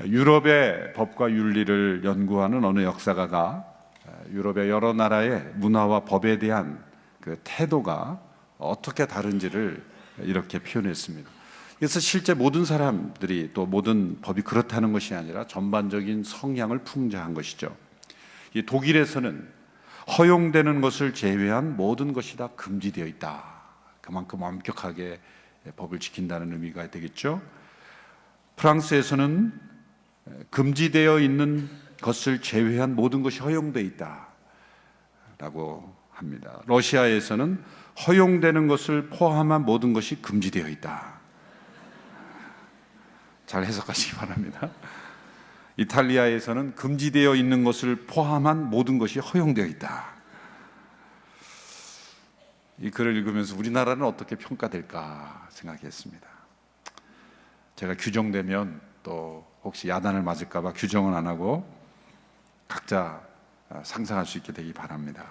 유럽의 법과 윤리를 연구하는 어느 역사가가 유럽의 여러 나라의 문화와 법에 대한 그 태도가 어떻게 다른지를 이렇게 표현했습니다. 그래서 실제 모든 사람들이 또 모든 법이 그렇다는 것이 아니라 전반적인 성향을 풍자한 것이죠. 이 독일에서는 허용되는 것을 제외한 모든 것이 다 금지되어 있다. 그만큼 엄격하게 법을 지킨다는 의미가 되겠죠. 프랑스에서는 금지되어 있는 것을 제외한 모든 것이 허용되어 있다라고 합니다. 러시아에서는 허용되는 것을 포함한 모든 것이 금지되어 있다. 잘 해석하시기 바랍니다. 이탈리아에서는 금지되어 있는 것을 포함한 모든 것이 허용되어 있다. 이 글을 읽으면서 우리나라는 어떻게 평가될까 생각했습니다. 제가 규정되면 또 혹시 야단을 맞을까 봐 규정은 안 하고 각자 상상할 수 있게 되기 바랍니다.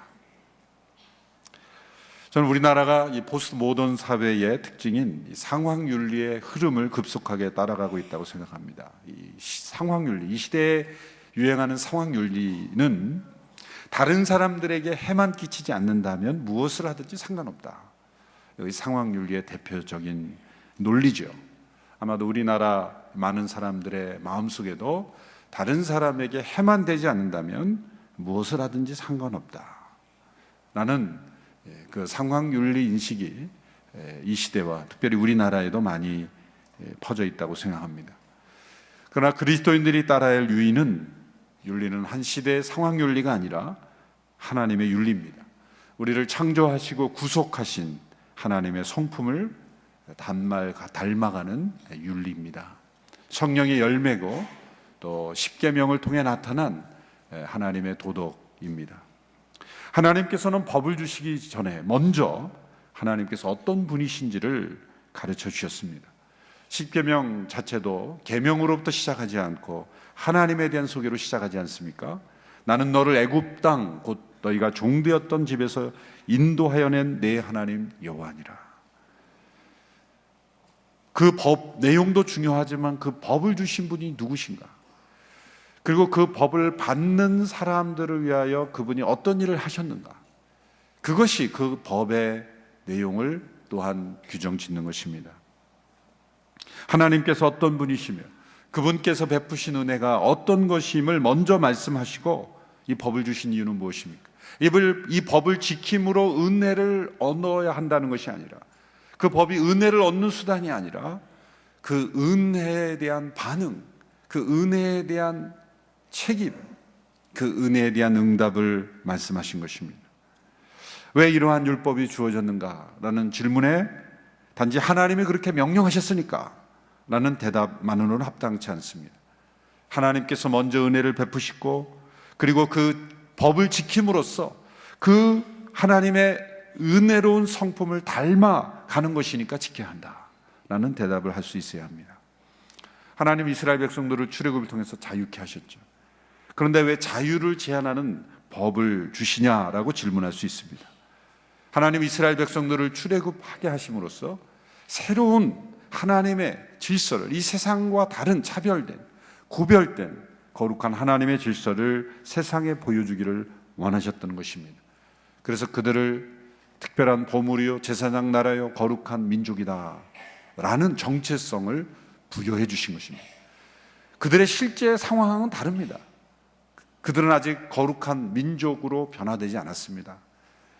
저는 우리나라가 이 포스트 모던 사회의 특징인 이 상황윤리의 흐름을 급속하게 따라가고 있다고 생각합니다. 이 상황윤리, 이 시대에 유행하는 상황윤리는 다른 사람들에게 해만 끼치지 않는다면 무엇을 하든지 상관없다. 여기 상황윤리의 대표적인 논리죠. 아마도 우리나라 많은 사람들의 마음속에도 다른 사람에게 해만 되지 않는다면 무엇을 하든지 상관없다 라는 그 상황윤리 인식이 이 시대와 특별히 우리나라에도 많이 퍼져 있다고 생각합니다. 그러나 그리스도인들이 따라야 할 윤리는 한 시대의 상황윤리가 아니라 하나님의 윤리입니다. 우리를 창조하시고 구속하신 하나님의 성품을 닮아가는 윤리입니다. 성령의 열매고 또 십계명을 통해 나타난 하나님의 도덕입니다. 하나님께서는 법을 주시기 전에 먼저 하나님께서 어떤 분이신지를 가르쳐 주셨습니다. 십계명 자체도 계명으로부터 시작하지 않고 하나님에 대한 소개로 시작하지 않습니까? 나는 너를 애굽 땅 곧 너희가 종되었던 집에서 인도하여 낸 내 하나님 여호와니라. 그 법 내용도 중요하지만 그 법을 주신 분이 누구신가? 그리고 그 법을 받는 사람들을 위하여 그분이 어떤 일을 하셨는가? 그것이 그 법의 내용을 또한 규정 짓는 것입니다. 하나님께서 어떤 분이시며 그분께서 베푸신 은혜가 어떤 것임을 먼저 말씀하시고 이 법을 주신 이유는 무엇입니까? 이 법을 지킴으로 은혜를 얻어야 한다는 것이 아니라 그 법이 은혜를 얻는 수단이 아니라 그 은혜에 대한 반응, 그 은혜에 대한 책임, 그 은혜에 대한 응답을 말씀하신 것입니다. 왜 이러한 율법이 주어졌는가라는 질문에 단지 하나님이 그렇게 명령하셨으니까 라는 대답만으로는 합당치 않습니다. 하나님께서 먼저 은혜를 베푸시고 그리고 그 법을 지킴으로써 그 하나님의 은혜로운 성품을 닮아가는 것이니까 지켜야 한다라는 대답을 할 수 있어야 합니다. 하나님 이스라엘 백성들을 출애굽을 통해서 자유케 하셨죠. 그런데 왜 자유를 제한하는 법을 주시냐라고 질문할 수 있습니다. 하나님 이스라엘 백성들을 출애굽하게 하심으로써 새로운 하나님의 질서를, 이 세상과 다른 차별된, 구별된 거룩한 하나님의 질서를 세상에 보여주기를 원하셨던 것입니다. 그래서 그들을 특별한 보물이요 제사장 나라요 거룩한 민족이다 라는 정체성을 부여해 주신 것입니다. 그들의 실제 상황은 다릅니다. 그들은 아직 거룩한 민족으로 변화되지 않았습니다.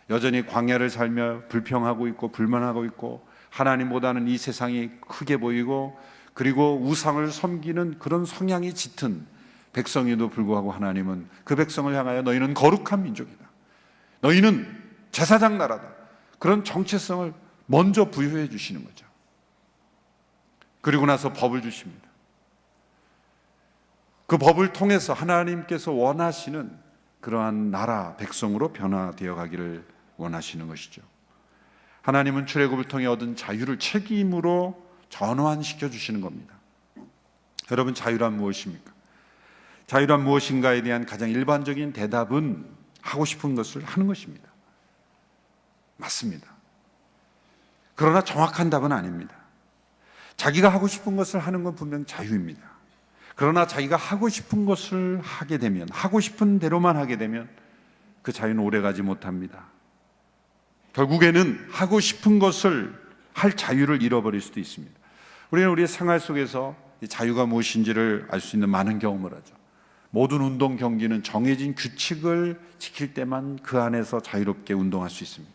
여전히 광야를 살며 불평하고 있고 불만하고 있고 하나님보다는 이 세상이 크게 보이고 그리고 우상을 섬기는 그런 성향이 짙은 백성에도 불구하고 하나님은 그 백성을 향하여 너희는 거룩한 민족이다, 너희는 제사장 나라다, 그런 정체성을 먼저 부여해 주시는 거죠. 그리고 나서 법을 주십니다. 그 법을 통해서 하나님께서 원하시는 그러한 나라 백성으로 변화되어 가기를 원하시는 것이죠. 하나님은 출애굽을 통해 얻은 자유를 책임으로 전환시켜 주시는 겁니다. 여러분, 자유란 무엇입니까? 자유란 무엇인가에 대한 가장 일반적인 대답은 하고 싶은 것을 하는 것입니다. 맞습니다. 그러나 정확한 답은 아닙니다. 자기가 하고 싶은 것을 하는 건 분명 자유입니다. 그러나 자기가 하고 싶은 것을 하게 되면, 하고 싶은 대로만 하게 되면 그 자유는 오래가지 못합니다. 결국에는 하고 싶은 것을 할 자유를 잃어버릴 수도 있습니다. 우리는 우리의 생활 속에서 이 자유가 무엇인지를 알 수 있는 많은 경험을 하죠. 모든 운동 경기는 정해진 규칙을 지킬 때만 그 안에서 자유롭게 운동할 수 있습니다.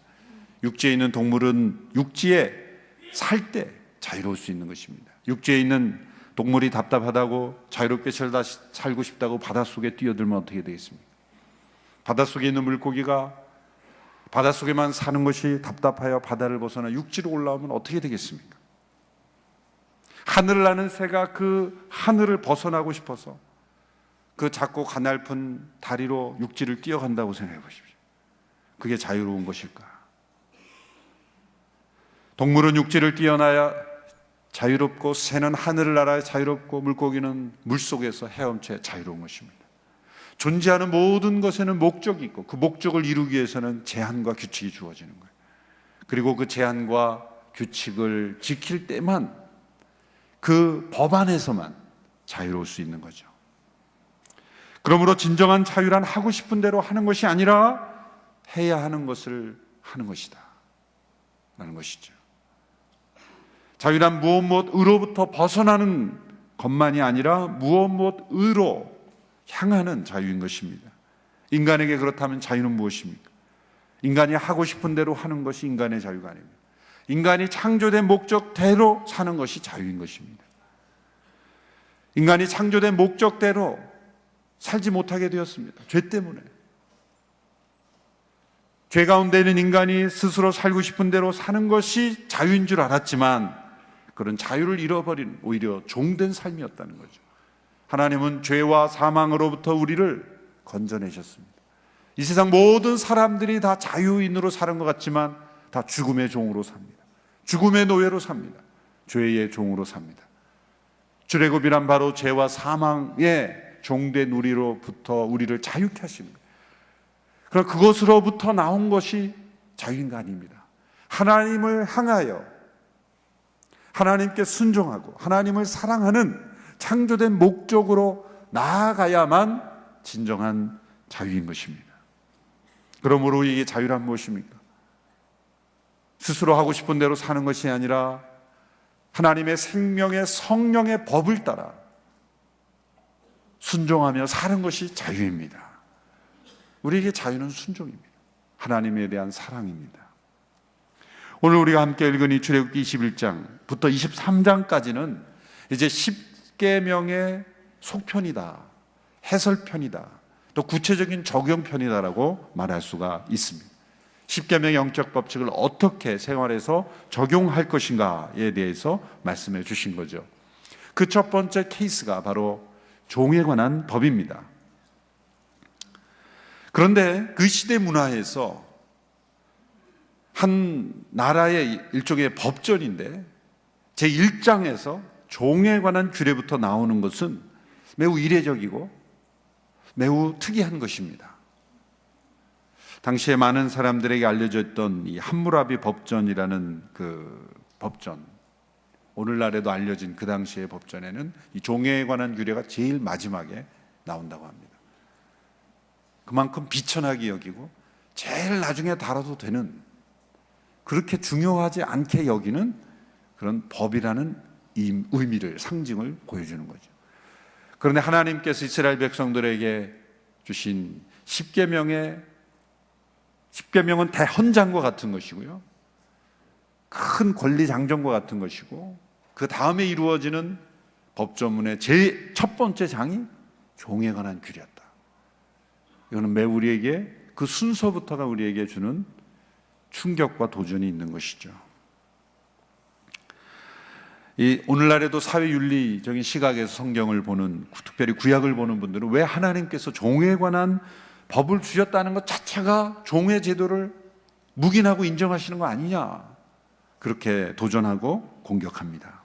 육지에 있는 동물은 육지에 살 때 자유로울 수 있는 것입니다. 육지에 있는 동물이 답답하다고 자유롭게 살고 싶다고 바닷속에 뛰어들면 어떻게 되겠습니까? 바닷속에 있는 물고기가 바닷속에만 사는 것이 답답하여 바다를 벗어나 육지로 올라오면 어떻게 되겠습니까? 하늘을 나는 새가 그 하늘을 벗어나고 싶어서 그 작고 가냘픈 다리로 육지를 뛰어간다고 생각해 보십시오. 그게 자유로운 것일까? 동물은 육지를 뛰어나야 자유롭고, 새는 하늘을 날아야 자유롭고, 물고기는 물속에서 헤엄쳐 자유로운 것입니다. 존재하는 모든 것에는 목적이 있고, 그 목적을 이루기 위해서는 제한과 규칙이 주어지는 거예요. 그리고 그 제한과 규칙을 지킬 때만, 그 법 안에서만 자유로울 수 있는 거죠. 그러므로 진정한 자유란 하고 싶은 대로 하는 것이 아니라 해야 하는 것을 하는 것이다 라는 것이죠. 자유란 무엇으로부터 벗어나는 것만이 아니라 무엇으로 향하는 자유인 것입니다. 인간에게 그렇다면 자유는 무엇입니까? 인간이 하고 싶은 대로 하는 것이 인간의 자유가 아닙니다. 인간이 창조된 목적대로 사는 것이 자유인 것입니다. 인간이 창조된 목적대로 살지 못하게 되었습니다. 죄 때문에. 죄 가운데 있는 인간이 스스로 살고 싶은 대로 사는 것이 자유인 줄 알았지만 그런 자유를 잃어버린 오히려 종된 삶이었다는 거죠. 하나님은 죄와 사망으로부터 우리를 건져내셨습니다. 이 세상 모든 사람들이 다 자유인으로 사는 것 같지만 다 죽음의 종으로 삽니다. 죽음의 노예로 삽니다. 죄의 종으로 삽니다. 출애굽이란 바로 죄와 사망의 종된 우리로부터 우리를 자유케 하시는 거예요. 그럼 그것으로부터 나온 것이 자유인가 아닙니다. 하나님을 향하여 하나님께 순종하고 하나님을 사랑하는 창조된 목적으로 나아가야만 진정한 자유인 것입니다. 그러므로 이게 자유란 무엇입니까? 스스로 하고 싶은 대로 사는 것이 아니라 하나님의 생명의 성령의 법을 따라 순종하며 사는 것이 자유입니다. 우리에게 자유는 순종입니다. 하나님에 대한 사랑입니다. 오늘 우리가 함께 읽은 이 출애굽기 21장부터 23장까지는 이제 10계명의 속편이다, 해설편이다, 또 구체적인 적용편이다라고 말할 수가 있습니다. 10계명의 영적 법칙을 어떻게 생활에서 적용할 것인가에 대해서 말씀해 주신 거죠. 그 첫 번째 케이스가 바로 종에 관한 법입니다. 그런데 그 시대 문화에서 한 나라의 일종의 법전인데 제1장에서 종에 관한 규례부터 나오는 것은 매우 이례적이고 매우 특이한 것입니다. 당시에 많은 사람들에게 알려져 있던 이 함무라비 법전이라는 그 법전, 오늘날에도 알려진 그 당시의 법전에는 이 종에 관한 규례가 제일 마지막에 나온다고 합니다. 그만큼 비천하게 여기고 제일 나중에 다뤄도 되는, 그렇게 중요하지 않게 여기는 그런 법이라는 의미를, 상징을 보여주는 거죠. 그런데 하나님께서 이스라엘 백성들에게 주신 10계명은 대헌장과 같은 것이고요, 큰 권리장정과 같은 것이고, 그 다음에 이루어지는 법조문의 제일 첫 번째 장이 종에 관한 규례였다. 이거는 매우 우리에게, 그 순서부터가 우리에게 주는 충격과 도전이 있는 것이죠. 이 오늘날에도 사회윤리적인 시각에서 성경을 보는, 특별히 구약을 보는 분들은 왜 하나님께서 종에 관한 법을 주셨다는 것 자체가 종의 제도를 묵인하고 인정하시는 거 아니냐, 그렇게 도전하고 공격합니다.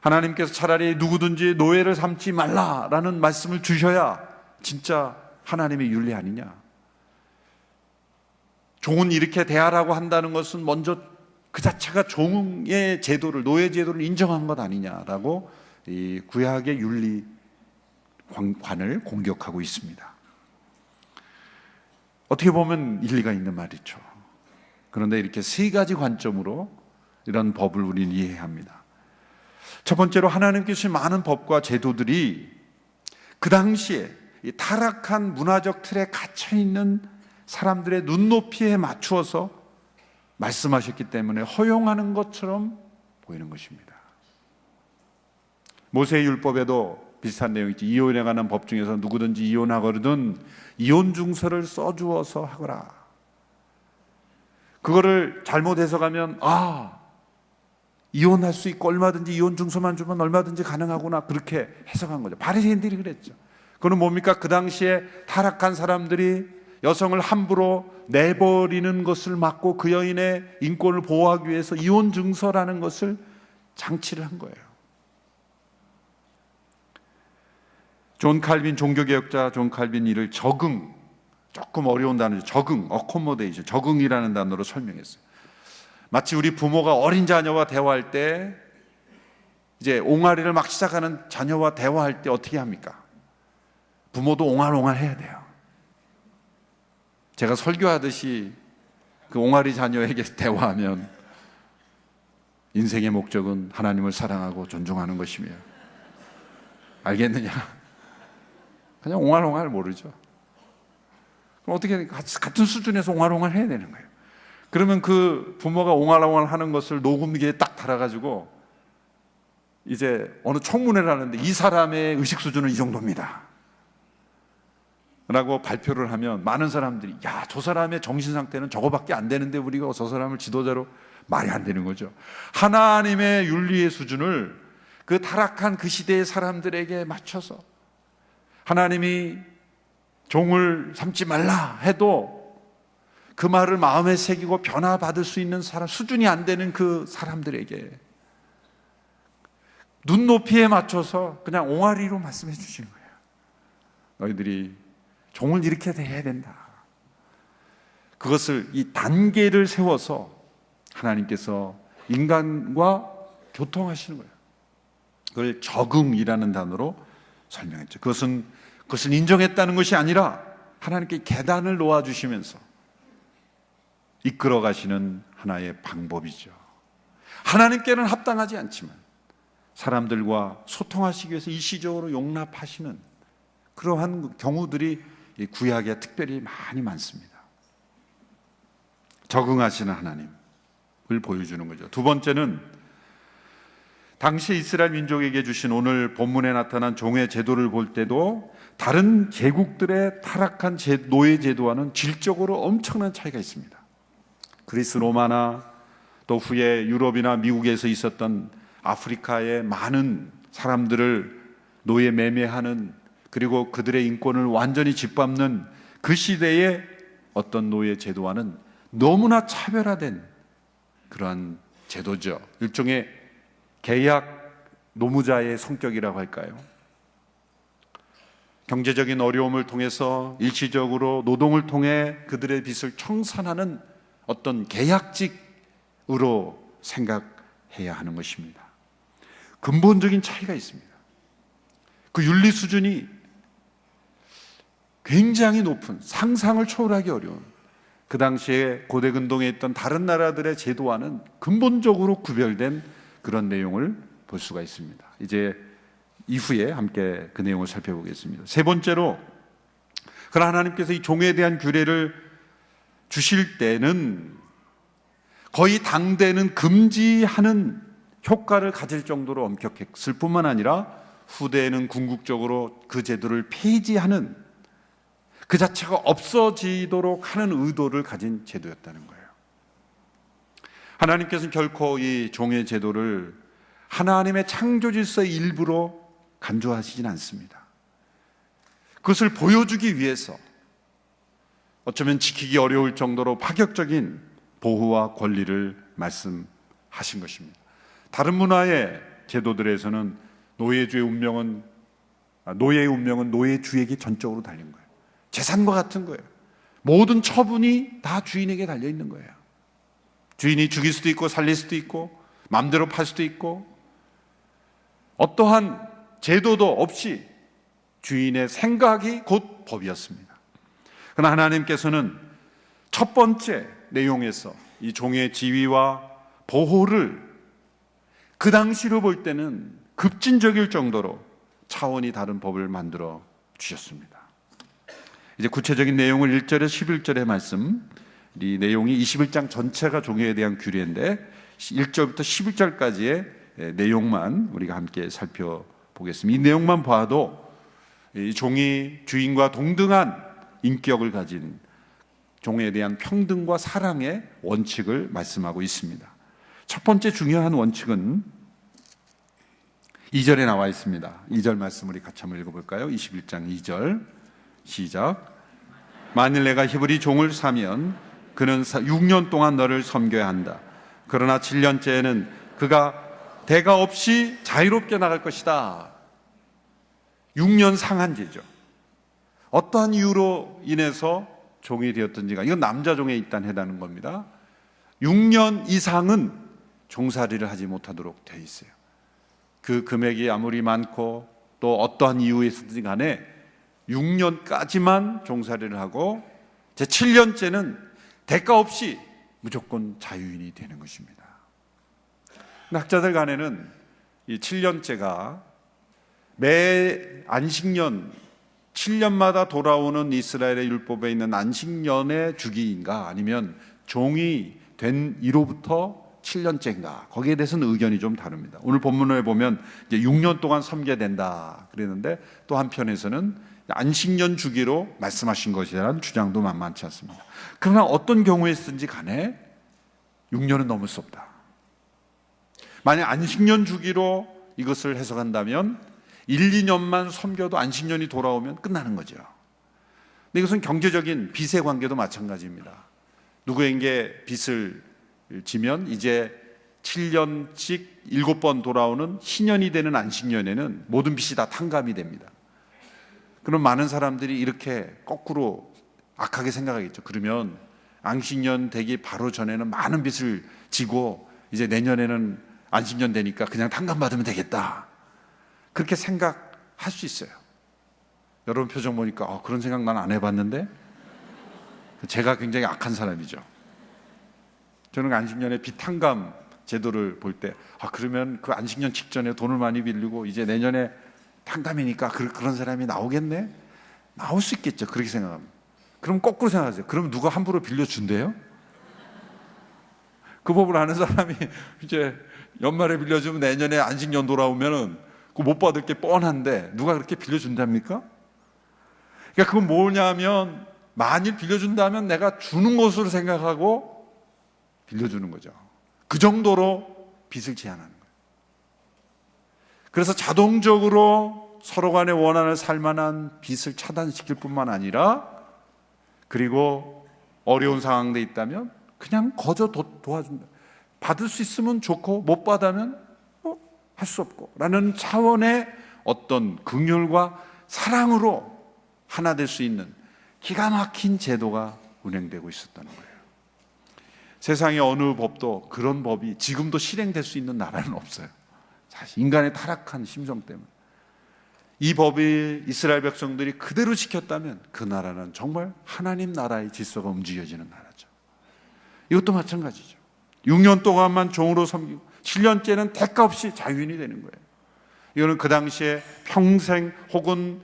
하나님께서 차라리 누구든지 노예를 삼지 말라라는 말씀을 주셔야 진짜 하나님의 윤리 아니냐, 종은 이렇게 대하라고 한다는 것은 먼저 그 자체가 종의 제도를, 노예 제도를 인정한 것 아니냐라고 이 구약의 윤리관을 공격하고 있습니다. 어떻게 보면 일리가 있는 말이죠. 그런데 이렇게 세 가지 관점으로 이런 법을 우리는 이해합니다. 첫 번째로 하나님께서 주신 많은 법과 제도들이 그 당시에 이 타락한 문화적 틀에 갇혀있는 사람들의 눈높이에 맞추어서 말씀하셨기 때문에 허용하는 것처럼 보이는 것입니다. 모세의 율법에도 비슷한 내용이 있지. 이혼에 관한 법 중에서 누구든지 이혼하거든 이혼 증서를 써주어서 하거라. 그거를 잘못 해석하면 이혼할 수 있고 얼마든지 이혼 증서만 주면 얼마든지 가능하구나, 그렇게 해석한 거죠. 바리새인들이 그랬죠. 그건 뭡니까? 그 당시에 타락한 사람들이 여성을 함부로 내버리는 것을 막고 그 여인의 인권을 보호하기 위해서 이혼 증서라는 것을 장치를 한 거예요. 존 칼빈, 종교개혁자 존 칼빈 이를 적응, 조금 어려운 단어죠. 적응, 어코모데이션, 적응이라는 단어로 설명했어요. 마치 우리 부모가 어린 자녀와 대화할 때, 이제 옹알이를 막 시작하는 자녀와 대화할 때 어떻게 합니까? 부모도 옹알옹알 해야 돼요. 제가 설교하듯이 그 옹알이 자녀에게 대화하면 인생의 목적은 하나님을 사랑하고 존중하는 것이며, 알겠느냐? 그냥 옹알옹알 모르죠. 그럼 어떻게 같은 수준에서 옹알옹알 해야 되는 거예요. 그러면 그 부모가 옹알옹알 하는 것을 녹음기에 딱 달아가지고 이제 어느 청문회를 하는데 이 사람의 의식 수준은 이 정도입니다 라고 발표를 하면 많은 사람들이 저 사람의 정신 상태는 저거밖에 안 되는데 우리가 저 사람을 지도자로, 말이 안 되는 거죠. 하나님의 윤리의 수준을 그 타락한 그 시대의 사람들에게 맞춰서 하나님이 종을 삼지 말라 해도 그 말을 마음에 새기고 변화받을 수 있는 사람, 수준이 안 되는 그 사람들에게 눈높이에 맞춰서 그냥 옹알이로 말씀해 주시는 거예요. 너희들이 종을 이렇게 해야 된다. 그것을, 이 단계를 세워서 하나님께서 인간과 교통하시는 거예요. 그걸 적응이라는 단어로 설명했죠. 그것은 인정했다는 것이 아니라 하나님께 계단을 놓아주시면서 이끌어 가시는 하나의 방법이죠. 하나님께는 합당하지 않지만 사람들과 소통하시기 위해서 일시적으로 용납하시는 그러한 경우들이 이 구약에 특별히 많이 많습니다. 적응하시는 하나님을 보여주는 거죠. 두 번째는 당시 이스라엘 민족에게 주신 오늘 본문에 나타난 종의 제도를 볼 때도 다른 제국들의 타락한 노예 제도와는 질적으로 엄청난 차이가 있습니다. 그리스 로마나 또 후에 유럽이나 미국에서 있었던 아프리카의 많은 사람들을 노예 매매하는, 그리고 그들의 인권을 완전히 짓밟는 그 시대의 어떤 노예 제도와는 너무나 차별화된 그러한 제도죠. 일종의 계약 노무자의 성격이라고 할까요? 경제적인 어려움을 통해서 일시적으로 노동을 통해 그들의 빚을 청산하는 어떤 계약직으로 생각해야 하는 것입니다. 근본적인 차이가 있습니다. 그 윤리 수준이 굉장히 높은, 상상을 초월하기 어려운, 그 당시에 고대 근동에 있던 다른 나라들의 제도와는 근본적으로 구별된 그런 내용을 볼 수가 있습니다. 이제 이후에 함께 그 내용을 살펴보겠습니다. 세 번째로, 그러나 하나님께서 이 종에 대한 규례를 주실 때는 거의 당대는 금지하는 효과를 가질 정도로 엄격했을 뿐만 아니라 후대에는 궁극적으로 그 제도를 폐지하는, 그 자체가 없어지도록 하는 의도를 가진 제도였다는 거예요. 하나님께서는 결코 이 종의 제도를 하나님의 창조 질서의 일부로 간주하시진 않습니다. 그것을 보여주기 위해서 어쩌면 지키기 어려울 정도로 파격적인 보호와 권리를 말씀하신 것입니다. 다른 문화의 제도들에서는 노예의 운명은 노예주에게 전적으로 달린 거예요. 재산과 같은 거예요. 모든 처분이 다 주인에게 달려 있는 거예요. 주인이 죽일 수도 있고 살릴 수도 있고 마음대로 팔 수도 있고, 어떠한 제도도 없이 주인의 생각이 곧 법이었습니다. 그러나 하나님께서는 첫 번째 내용에서 이 종의 지위와 보호를 그 당시로 볼 때는 급진적일 정도로 차원이 다른 법을 만들어 주셨습니다. 이제 구체적인 내용을 1절에서 11절의 말씀, 이 내용이 21장 전체가 종에 대한 규례인데 1절부터 11절까지의 내용만 우리가 함께 살펴보겠습니다. 이 내용만 봐도 이 종이 주인과 동등한 인격을 가진 종에 대한 평등과 사랑의 원칙을 말씀하고 있습니다. 첫 번째 중요한 원칙은 2절에 나와 있습니다. 2절 말씀 우리 같이 한번 읽어볼까요? 21장 2절 시작. 만일 내가 히브리 종을 사면 그는 6년 동안 너를 섬겨야 한다. 그러나 7년째에는 그가 대가 없이 자유롭게 나갈 것이다. 6년 상한제죠. 어떠한 이유로 인해서 종이 되었든지가, 이건 남자 종에 일단 해당하는 겁니다. 6년 이상은 종살이를 하지 못하도록 되어 있어요. 그 금액이 아무리 많고 또 어떠한 이유에 있든지 간에 6년까지만 종살이를 하고 제 7년째는 대가 없이 무조건 자유인이 되는 것입니다. 학자들 간에는 이 7년째가 매 안식년 7년마다 돌아오는 이스라엘의 율법에 있는 안식년의 주기인가 아니면 종이 된 이로부터 7년째인가, 거기에 대해서는 의견이 좀 다릅니다. 오늘 본문을 보면 이제 6년 동안 섬겨야 된다 그랬는데 또 한편에서는 안식년 주기로 말씀하신 것이라는 주장도 만만치 않습니다. 그러나 어떤 경우에든지 간에 6년은 넘을 수 없다. 만약 안식년 주기로 이것을 해석한다면 1, 2년만 섬겨도 안식년이 돌아오면 끝나는 거죠. 근데 이것은 경제적인 빚의 관계도 마찬가지입니다. 누구에게 빚을 지면 이제 7년씩 7번 돌아오는 희년이 되는 안식년에는 모든 빚이 다 탕감이 됩니다. 그럼 많은 사람들이 이렇게 거꾸로 악하게 생각하겠죠. 그러면 안식년 되기 바로 전에는 많은 빚을 지고 이제 내년에는 안식년 되니까 그냥 탕감받으면 되겠다, 그렇게 생각할 수 있어요. 여러분 표정 보니까 그런 생각 난 안 해봤는데, 제가 굉장히 악한 사람이죠. 저는 안식년에 빚탕감 제도를 볼 때 그러면 그 안식년 직전에 돈을 많이 빌리고 이제 내년에 탕감이니까 그런 사람이 나오겠네? 나올 수 있겠죠. 그렇게 생각합니다. 그럼 거꾸로 생각하세요. 그럼 누가 함부로 빌려준대요? 그 법을 아는 사람이 이제 연말에 빌려주면 내년에 안식년 돌아오면은 그거 못 받을 게 뻔한데 누가 그렇게 빌려준답니까? 그러니까 그건 뭐냐면, 만일 빌려준다면 내가 주는 것으로 생각하고 빌려주는 거죠. 그 정도로 빚을 제한하는 거예요. 그래서 자동적으로 서로 간에 원한을 살 만한 빚을 차단시킬 뿐만 아니라, 그리고 어려운 상황에 있다면 그냥 거저 도와준다. 받을 수 있으면 좋고 못 받으면 할 수 없고 라는 차원의 어떤 긍휼과 사랑으로 하나 될 수 있는 기가 막힌 제도가 운행되고 있었다는 거예요. 세상의 어느 법도 그런 법이 지금도 실행될 수 있는 나라는 없어요. 사실 인간의 타락한 심성 때문에. 이 법이 이스라엘 백성들이 그대로 지켰다면 그 나라는 정말 하나님 나라의 질서가 움직여지는 나라죠. 이것도 마찬가지죠. 6년 동안만 종으로 섬기고 7년째는 대가 없이 자유인이 되는 거예요. 이거는 그 당시에 평생 혹은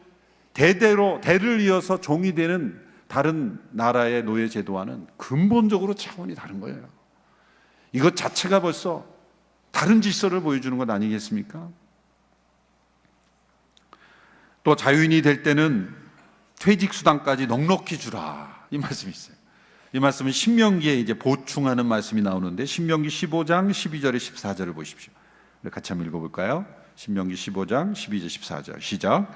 대를 이어서 종이 되는 다른 나라의 노예 제도와는 근본적으로 차원이 다른 거예요. 이것 자체가 벌써 다른 질서를 보여주는 것 아니겠습니까? 또 자유인이 될 때는 퇴직수당까지 넉넉히 주라, 이 말씀이 있어요. 이 말씀은 신명기에 이제 보충하는 말씀이 나오는데, 신명기 15장 12절에 14절을 보십시오. 같이 한번 읽어볼까요? 신명기 15장 12절 14절 시작.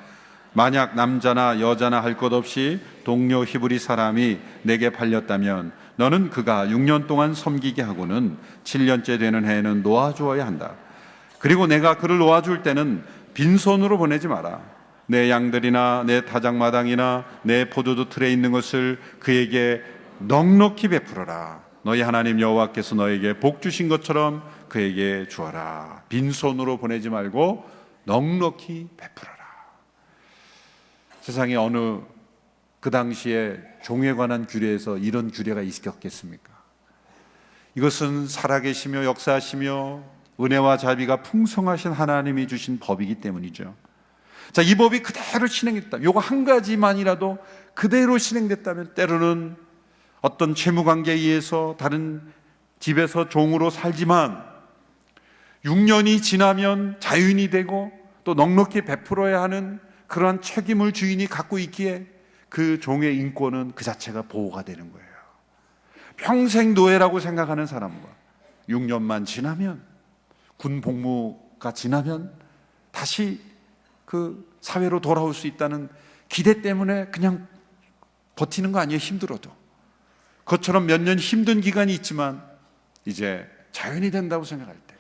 만약 남자나 여자나 할 것 없이 동료 히브리 사람이 내게 팔렸다면 너는 그가 6년 동안 섬기게 하고는 7년째 되는 해에는 놓아주어야 한다. 그리고 내가 그를 놓아줄 때는 빈손으로 보내지 마라. 내 양들이나 내 다장마당이나 내 포도주 틀에 있는 것을 그에게 넉넉히 베풀어라. 너희 하나님 여호와께서 너에게 복 주신 것처럼 그에게 주어라. 빈손으로 보내지 말고 넉넉히 베풀어라. 세상에 어느 그 당시에 종에 관한 규례에서 이런 규례가 있었겠습니까? 이것은 살아계시며 역사하시며 은혜와 자비가 풍성하신 하나님이 주신 법이기 때문이죠. 자, 이 법이 그대로 실행됐다면, 요거 한 가지만이라도 그대로 실행됐다면, 때로는 어떤 채무관계에 의해서 다른 집에서 종으로 살지만 6년이 지나면 자유인이 되고 또 넉넉히 베풀어야 하는 그러한 책임을 주인이 갖고 있기에 그 종의 인권은 그 자체가 보호가 되는 거예요. 평생 노예라고 생각하는 사람과 6년만 지나면, 군 복무가 지나면 다시 그 사회로 돌아올 수 있다는 기대 때문에 그냥 버티는 거 아니에요? 힘들어도. 그것처럼 몇 년 힘든 기간이 있지만 이제 자연이 된다고 생각할 때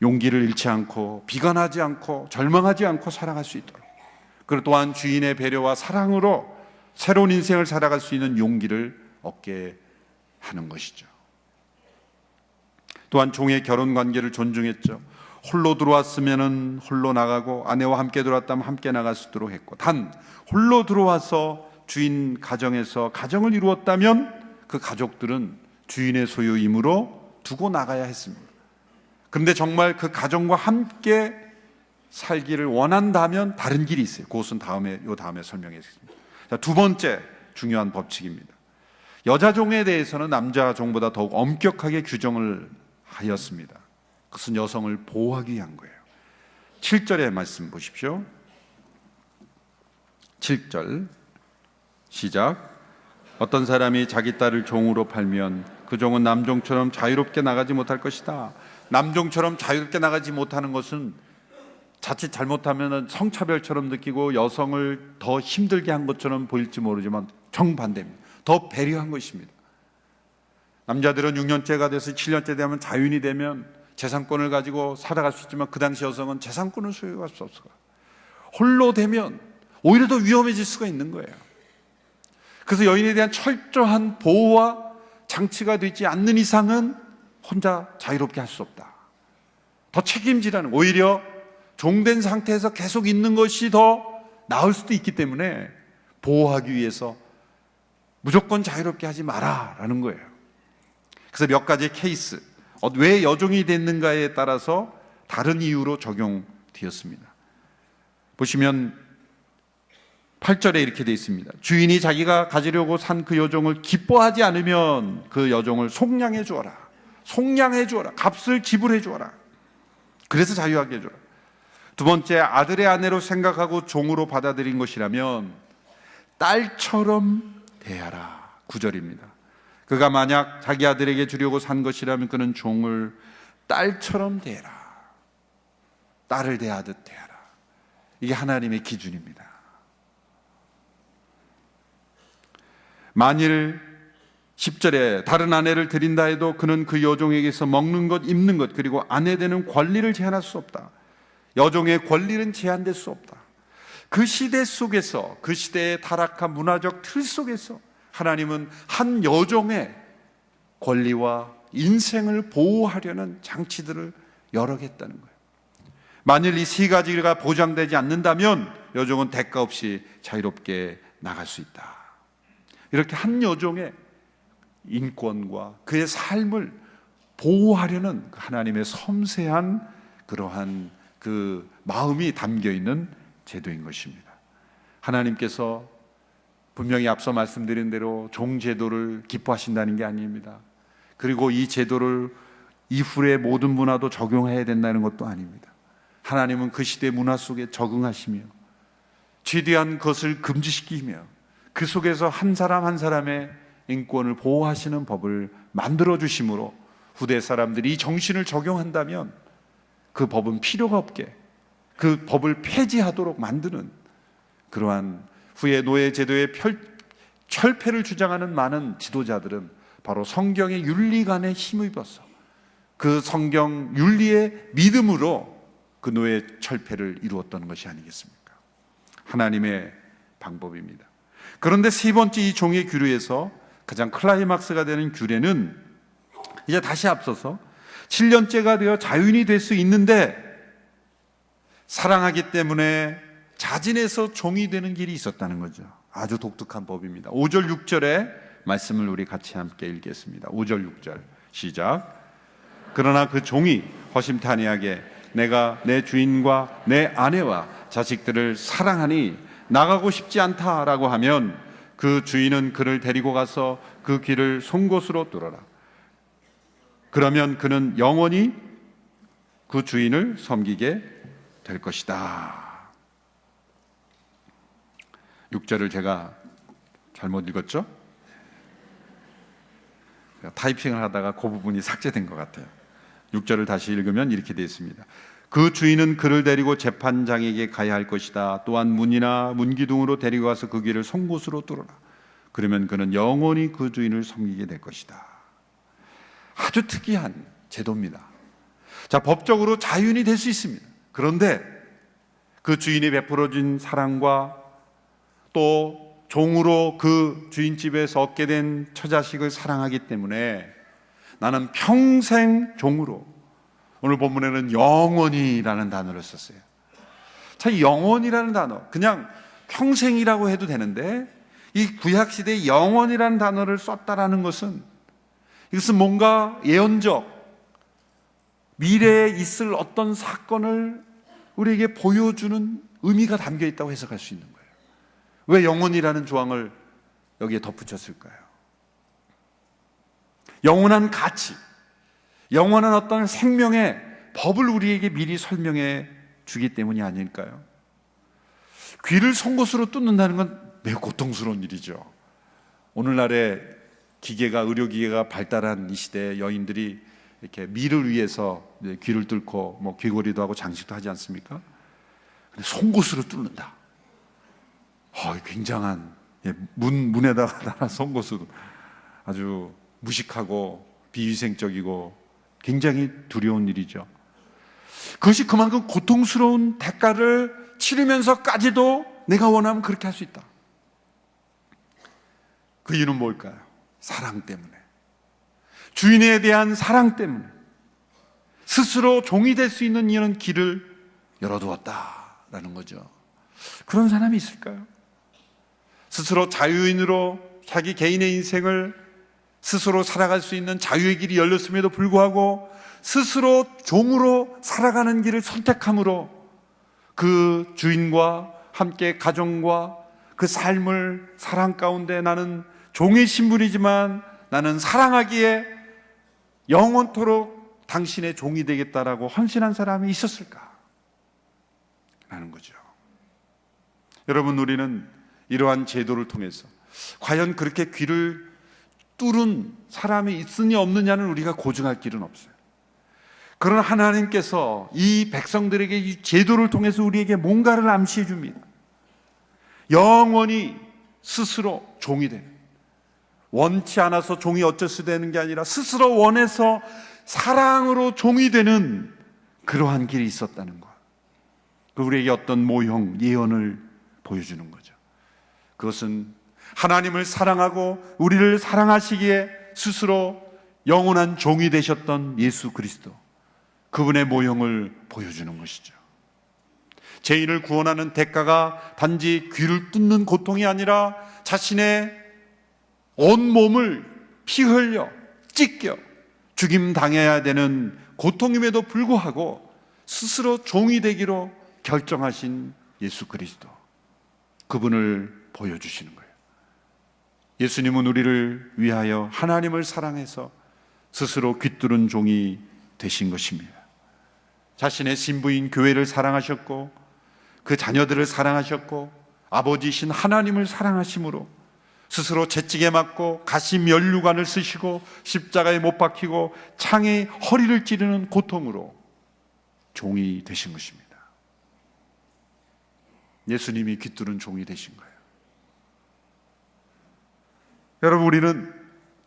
용기를 잃지 않고 비관하지 않고 절망하지 않고 살아갈 수 있도록, 그리고 또한 주인의 배려와 사랑으로 새로운 인생을 살아갈 수 있는 용기를 얻게 하는 것이죠. 또한 종의 결혼 관계를 존중했죠. 홀로 들어왔으면 홀로 나가고 아내와 함께 들어왔다면 함께 나갈 수 있도록 했고, 단 홀로 들어와서 주인 가정에서 가정을 이루었다면 그 가족들은 주인의 소유이므로 두고 나가야 했습니다. 그런데 정말 그 가정과 함께 살기를 원한다면 다른 길이 있어요. 그것은 다음에 설명했습니다. 자, 두 번째 중요한 법칙입니다. 여자 종에 대해서는 남자 종보다 더욱 엄격하게 규정을 하였습니다. 그것은 여성을 보호하기 위한 거예요. 7절의 말씀 보십시오. 7절 시작. 어떤 사람이 자기 딸을 종으로 팔면 그 종은 남종처럼 자유롭게 나가지 못할 것이다. 남종처럼 자유롭게 나가지 못하는 것은 자칫 잘못하면 성차별처럼 느끼고 여성을 더 힘들게 한 것처럼 보일지 모르지만 정반대입니다. 더 배려한 것입니다. 남자들은 6년째가 돼서 7년째 되면 자유인이 되면 재산권을 가지고 살아갈 수 있지만 그 당시 여성은 재산권을 소유할 수 없어요. 홀로 되면 오히려 더 위험해질 수가 있는 거예요. 그래서 여인에 대한 철저한 보호와 장치가 되지 않는 이상은 혼자 자유롭게 할 수 없다. 더 책임지라는, 오히려 종된 상태에서 계속 있는 것이 더 나을 수도 있기 때문에 보호하기 위해서 무조건 자유롭게 하지 마라라는 거예요. 그래서 몇 가지 케이스, 왜 여종이 됐는가에 따라서 다른 이유로 적용되었습니다. 보시면 8절에 이렇게 되어 있습니다. 주인이 자기가 가지려고 산 그 여종을 기뻐하지 않으면 그 여종을 속량해 주어라. 속량해 주어라. 값을 지불해 주어라. 그래서 자유하게 해줘라. 두 번째, 아들의 아내로 생각하고 종으로 받아들인 것이라면 딸처럼 대하라. 9절입니다. 그가 만약 자기 아들에게 주려고 산 것이라면 그는 종을 딸처럼 대해라. 딸을 대하듯 대하라. 이게 하나님의 기준입니다. 만일 10절에 다른 아내를 드린다 해도 그는 그 여종에게서 먹는 것, 입는 것, 그리고 아내 되는 권리를 제한할 수 없다. 여종의 권리는 제한될 수 없다. 그 시대 속에서, 그 시대의 타락한 문화적 틀 속에서 하나님은 한 여종의 권리와 인생을 보호하려는 장치들을 여러 개 했다는 거예요. 만일 이 세 가지가 보장되지 않는다면 여종은 대가 없이 자유롭게 나갈 수 있다. 이렇게 한 여종의 인권과 그의 삶을 보호하려는 하나님의 섬세한 그러한 그 마음이 담겨 있는 제도인 것입니다. 하나님께서 분명히 앞서 말씀드린 대로 종제도를 기뻐하신다는 게 아닙니다. 그리고 이 제도를 이후의 모든 문화도 적용해야 된다는 것도 아닙니다. 하나님은 그 시대 문화 속에 적응하시며 최대한 그것을 금지시키며 그 속에서 한 사람 한 사람의 인권을 보호하시는 법을 만들어 주심으로 후대 사람들이 이 정신을 적용한다면 그 법은 필요가 없게, 그 법을 폐지하도록 만드는 그러한 후에 노예 제도의 철폐를 주장하는 많은 지도자들은 바로 성경의 윤리관에 힘입어서 그 성경 윤리의 믿음으로 그 노예 철폐를 이루었던 것이 아니겠습니까? 하나님의 방법입니다. 그런데 세 번째 이 종의 규례에서 가장 클라이막스가 되는 규례는 이제 다시 앞서서 7년째가 되어 자유인이 될 수 있는데 사랑하기 때문에 자진해서 종이 되는 길이 있었다는 거죠. 아주 독특한 법입니다. 5절 6절의 말씀을 우리 같이 함께 읽겠습니다. 5절 6절 시작. 그러나 그 종이 허심탄회하게 내가 내 주인과 내 아내와 자식들을 사랑하니 나가고 싶지 않다라고 하면 그 주인은 그를 데리고 가서 그 길을 송곳으로 뚫어라. 그러면 그는 영원히 그 주인을 섬기게 될 것이다. 6절을 제가 잘못 읽었죠? 타이핑을 하다가 그 부분이 삭제된 것 같아요. 6절을 다시 읽으면 이렇게 되어 있습니다. 그 주인은 그를 데리고 재판장에게 가야 할 것이다. 또한 문이나 문기둥으로 데리고 가서 그 길을 송곳으로 뚫어라. 그러면 그는 영원히 그 주인을 섬기게 될 것이다. 아주 특이한 제도입니다. 자, 법적으로 자유인이 될 수 있습니다. 그런데 그 주인이 베풀어준 사랑과 또 종으로 그 주인집에서 얻게 된 처자식을 사랑하기 때문에 나는 평생 종으로, 오늘 본문에는 영원히라는 단어를 썼어요. 자, 이 영원이라는 단어, 그냥 평생이라고 해도 되는데 이 구약시대에 영원이라는 단어를 썼다라는 것은, 이것은 뭔가 예언적, 미래에 있을 어떤 사건을 우리에게 보여주는 의미가 담겨 있다고 해석할 수 있는 거예요. 왜 영원이라는 조항을 여기에 덧붙였을까요? 영원한 가치, 영원한 어떤 생명의 법을 우리에게 미리 설명해 주기 때문이 아닐까요? 귀를 송곳으로 뚫는다는 건 매우 고통스러운 일이죠. 오늘날의 기계가, 의료기계가 발달한 이 시대에 여인들이 이렇게 미를 위해서 귀를 뚫고 뭐 귀걸이도 하고 장식도 하지 않습니까? 근데 송곳으로 뚫는다. 굉장한, 문에다가 달아 송곳으로, 아주 무식하고 비위생적이고 굉장히 두려운 일이죠. 그것이 그만큼 고통스러운 대가를 치르면서까지도 내가 원하면 그렇게 할 수 있다. 그 이유는 뭘까요? 사랑 때문에, 주인에 대한 사랑 때문에 스스로 종이 될 수 있는 이런 길을 열어두었다라는 거죠. 그런 사람이 있을까요? 스스로 자유인으로 자기 개인의 인생을 스스로 살아갈 수 있는 자유의 길이 열렸음에도 불구하고 스스로 종으로 살아가는 길을 선택함으로 그 주인과 함께 가정과 그 삶을 사랑 가운데, 나는 종의 신분이지만 나는 사랑하기에 영원토록 당신의 종이 되겠다라고 헌신한 사람이 있었을까? 라는 거죠. 여러분, 우리는 이러한 제도를 통해서 과연 그렇게 귀를 뚫은 사람이 있으냐 없느냐는 우리가 고증할 길은 없어요. 그러나 하나님께서 이 백성들에게 이 제도를 통해서 우리에게 뭔가를 암시해 줍니다. 영원히 스스로 종이 되는, 원치 않아서 종이 어쩔 수 되는 게 아니라 스스로 원해서 사랑으로 종이 되는 그러한 길이 있었다는 것. 우리에게 어떤 모형, 예언을 보여주는 거죠. 그것은 하나님을 사랑하고 우리를 사랑하시기에 스스로 영원한 종이 되셨던 예수 그리스도, 그분의 모형을 보여주는 것이죠. 죄인을 구원하는 대가가 단지 귀를 뚫는 고통이 아니라 자신의 온몸을 피 흘려 찢겨 죽임 당해야 되는 고통임에도 불구하고 스스로 종이 되기로 결정하신 예수 그리스도, 그분을 보여주시는 거예요. 예수님은 우리를 위하여 하나님을 사랑해서 스스로 귀뚫은 종이 되신 것입니다. 자신의 신부인 교회를 사랑하셨고 그 자녀들을 사랑하셨고 아버지이신 하나님을 사랑하심으로 스스로 채찍에 맞고 가시 면류관을 쓰시고 십자가에 못 박히고 창에 허리를 찌르는 고통으로 종이 되신 것입니다. 예수님이 귀뚫은 종이 되신 거예요. 여러분, 우리는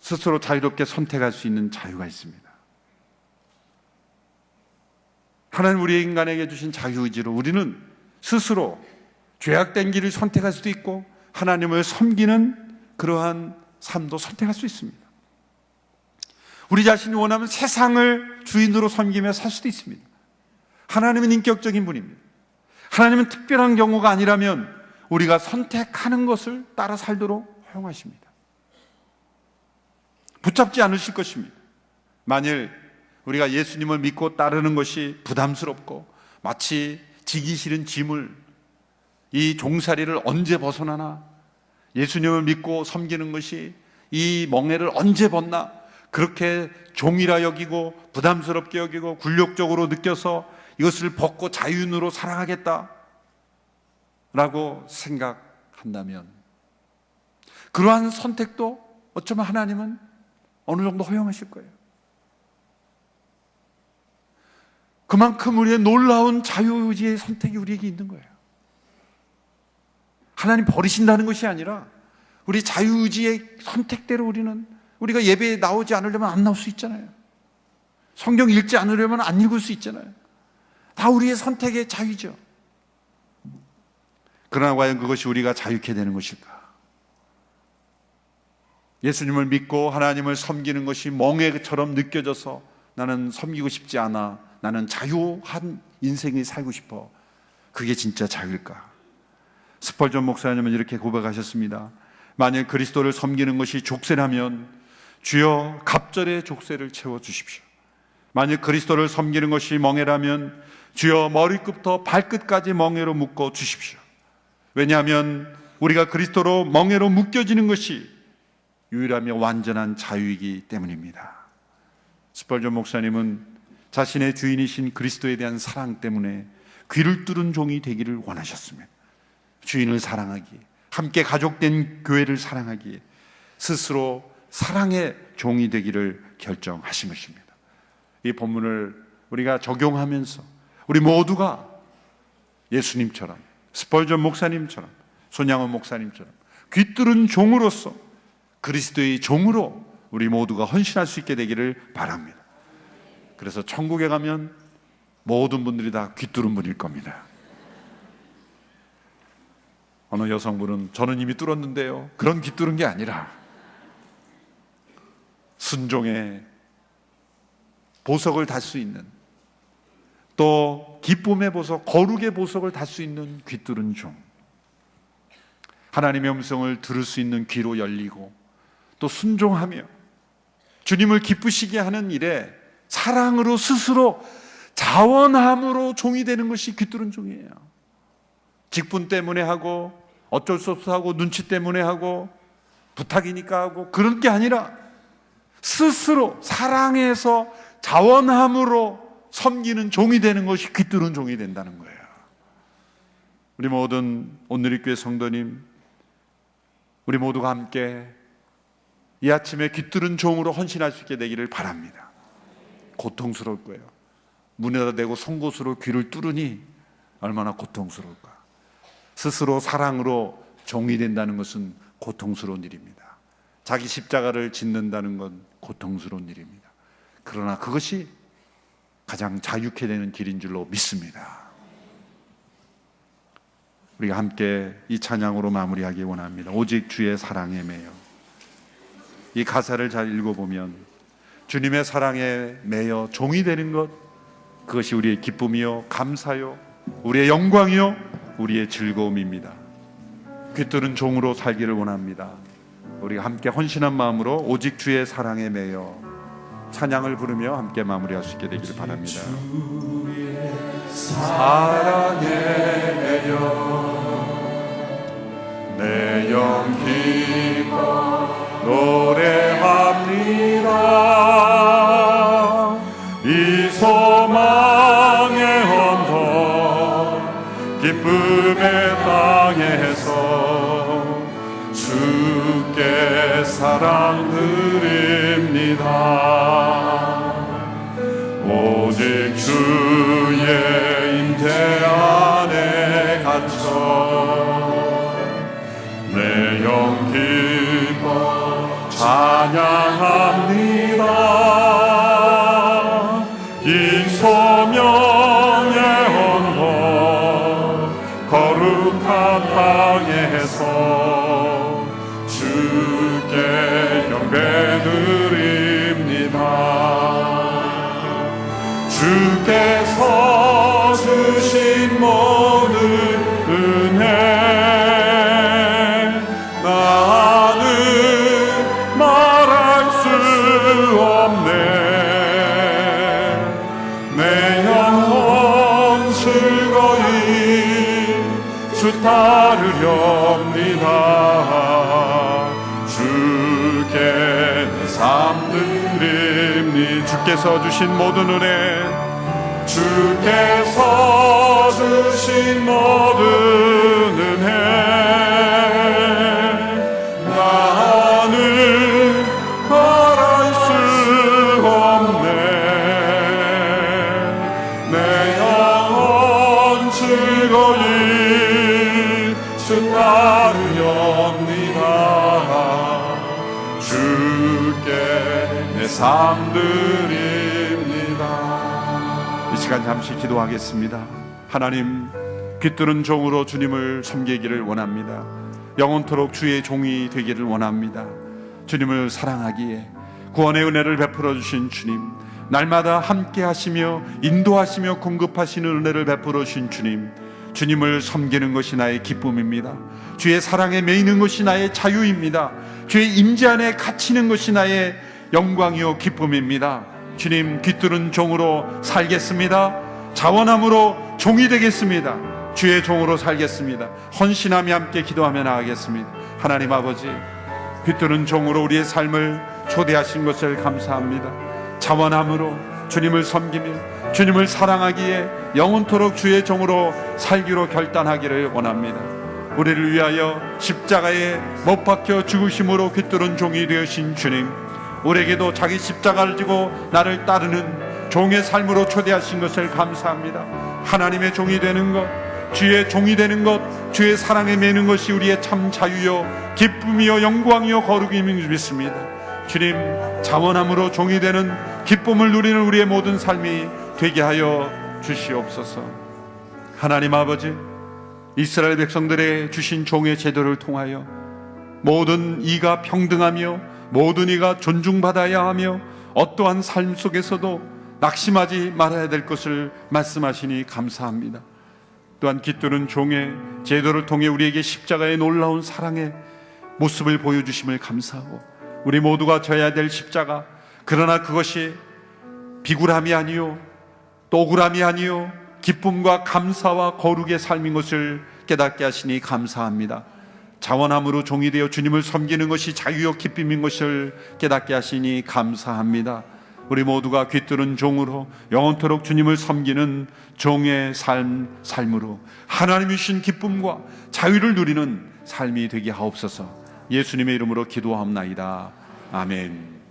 스스로 자유롭게 선택할 수 있는 자유가 있습니다. 하나님 우리 인간에게 주신 자유의지로 우리는 스스로 죄악된 길을 선택할 수도 있고 하나님을 섬기는 그러한 삶도 선택할 수 있습니다. 우리 자신이 원하면 세상을 주인으로 섬기며 살 수도 있습니다. 하나님은 인격적인 분입니다. 하나님은 특별한 경우가 아니라면 우리가 선택하는 것을 따라 살도록 허용하십니다. 붙잡지 않으실 것입니다. 만일 우리가 예수님을 믿고 따르는 것이 부담스럽고 마치 지기 싫은 짐을, 이 종살이를 언제 벗어나나, 예수님을 믿고 섬기는 것이 이 멍에를 언제 벗나, 그렇게 종이라 여기고 부담스럽게 여기고 굴욕적으로 느껴서 이것을 벗고 자유인으로 살아가겠다 라고 생각한다면, 그러한 선택도 어쩌면 하나님은 어느 정도 허용하실 거예요. 그만큼 우리의 놀라운 자유의지의 선택이 우리에게 있는 거예요. 하나님 버리신다는 것이 아니라 우리 자유의지의 선택대로 우리가 예배에 나오지 않으려면 안 나올 수 있잖아요. 성경 읽지 않으려면 안 읽을 수 있잖아요. 다 우리의 선택의 자유죠. 그러나 과연 그것이 우리가 자유케 되는 것일까? 예수님을 믿고 하나님을 섬기는 것이 멍해처럼 느껴져서 나는 섬기고 싶지 않아, 나는 자유한 인생을 살고 싶어, 그게 진짜 자유일까? 스펄전 목사님은 이렇게 고백하셨습니다. 만일 그리스도를 섬기는 것이 족쇄라면 주여 갑절의 족쇄를 채워주십시오. 만일 그리스도를 섬기는 것이 멍해라면 주여 머리끝부터 발끝까지 멍해로 묶어 주십시오. 왜냐하면 우리가 그리스도로 멍해로 묶여지는 것이 유일하며 완전한 자유이기 때문입니다. 스펄전 목사님은 자신의 주인이신 그리스도에 대한 사랑 때문에 귀를 뚫은 종이 되기를 원하셨습니다. 주인을 사랑하기, 함께 가족된 교회를 사랑하기, 스스로 사랑의 종이 되기를 결정하신 것입니다. 이 본문을 우리가 적용하면서 우리 모두가 예수님처럼, 스펄전 목사님처럼, 손양원 목사님처럼 귀뚫은 종으로서, 그리스도의 종으로 우리 모두가 헌신할 수 있게 되기를 바랍니다. 그래서 천국에 가면 모든 분들이 다 귀뚫은 분일 겁니다. 어느 여성분은 저는 이미 뚫었는데요, 그런 귀뚫은 게 아니라 순종의 보석을 달 수 있는, 또 기쁨의 보석, 거룩의 보석을 달 수 있는 귀뚫은 종, 하나님의 음성을 들을 수 있는 귀로 열리고 또 순종하며 주님을 기쁘시게 하는 일에 사랑으로 스스로 자원함으로 종이 되는 것이 귀뚫은 종이에요. 직분 때문에 하고 어쩔 수 없어 하고 눈치 때문에 하고 부탁이니까 하고 그런 게 아니라 스스로 사랑해서 자원함으로 섬기는 종이 되는 것이 귀뚫은 종이 된다는 거예요. 우리 모든 온누리교회 성도님, 우리 모두가 함께 이 아침에 귀뚫은 종으로 헌신할 수 있게 되기를 바랍니다. 고통스러울 거예요. 문에다 대고 송곳으로 귀를 뚫으니 얼마나 고통스러울까. 스스로 사랑으로 종이 된다는 것은 고통스러운 일입니다. 자기 십자가를 짓는다는 건 고통스러운 일입니다. 그러나 그것이 가장 자유케 되는 길인 줄로 믿습니다. 우리가 함께 이 찬양으로 마무리하기 원합니다. 오직 주의 사랑에 매여. 이 가사를 잘 읽어보면 주님의 사랑에 매여 종이 되는 것, 그것이 우리의 기쁨이요 감사요 우리의 영광이요 우리의 즐거움입니다. 귀뚫은 종으로 살기를 원합니다. 우리가 함께 헌신한 마음으로 오직 주의 사랑에 매여 찬양을 부르며 함께 마무리할 수 있게 되기를 바랍니다. 주의 사랑에 매여 내 영 기뻐 노래합니다. 이 소망의 언덕 기쁨의 땅에서 주께 사랑 드립니다. 오직 주의 임재 안에 갇혀 내 영 기뻐 찬양합니다. 이 소명의 언덕 거룩한 땅에서 주께 경배드립니다. 주께서 주신 모든 주 따르렵니다. 주께 내 삶 드립니. 주께서 주신 모든 은혜, 주께서 주신 모든 은혜 나는 말할 수 없네. 내 영혼 즐거이 주 따르렵니다. 주께 내 삶 드립니다. 이 시간 잠시 기도하겠습니다. 하나님, 귀뚫은 종으로 주님을 섬기기를 원합니다. 영원토록 주의 종이 되기를 원합니다. 주님을 사랑하기에 구원의 은혜를 베풀어 주신 주님, 날마다 함께 하시며 인도하시며 공급하시는 은혜를 베풀어 주신 주님, 주님을 섬기는 것이 나의 기쁨입니다. 주의 사랑에 매이는 것이 나의 자유입니다. 주의 임재 안에 갇히는 것이 나의 영광이요 기쁨입니다. 주님, 귀뚫은 종으로 살겠습니다. 자원함으로 종이 되겠습니다. 주의 종으로 살겠습니다. 헌신하며 함께 기도하며 나가겠습니다. 하나님 아버지, 귀뚫은 종으로 우리의 삶을 초대하신 것을 감사합니다. 자원함으로 주님을 섬기며 주님을 사랑하기에 영원토록 주의 종으로 살기로 결단하기를 원합니다. 우리를 위하여 십자가에 못 박혀 죽으심으로 귀뚫은 종이 되으신 주님, 우리에게도 자기 십자가를 지고 나를 따르는 종의 삶으로 초대하신 것을 감사합니다. 하나님의 종이 되는 것, 주의 종이 되는 것, 주의 사랑에 매는 것이 우리의 참 자유요 기쁨이요 영광이요 거룩임을 믿습니다. 주님, 자원함으로 종이 되는 기쁨을 누리는 우리의 모든 삶이 되게 하여 주시옵소서. 하나님 아버지, 이스라엘 백성들의 주신 종의 제도를 통하여 모든 이가 평등하며 모든 이가 존중받아야 하며 어떠한 삶 속에서도 낙심하지 말아야 될 것을 말씀하시니 감사합니다. 또한 깃두른 종의 제도를 통해 우리에게 십자가의 놀라운 사랑의 모습을 보여주심을 감사하고, 우리 모두가 져야 될 십자가, 그러나 그것이 비굴함이 아니요 또 억울함이 아니요 기쁨과 감사와 거룩의 삶인 것을 깨닫게 하시니 감사합니다. 자원함으로 종이 되어 주님을 섬기는 것이 자유요 기쁨인 것을 깨닫게 하시니 감사합니다. 우리 모두가 귀뚫은 종으로 영원토록 주님을 섬기는 종의 삶으로 하나님이 주신 기쁨과 자유를 누리는 삶이 되게 하옵소서. 예수님의 이름으로 기도하옵나이다. 아멘.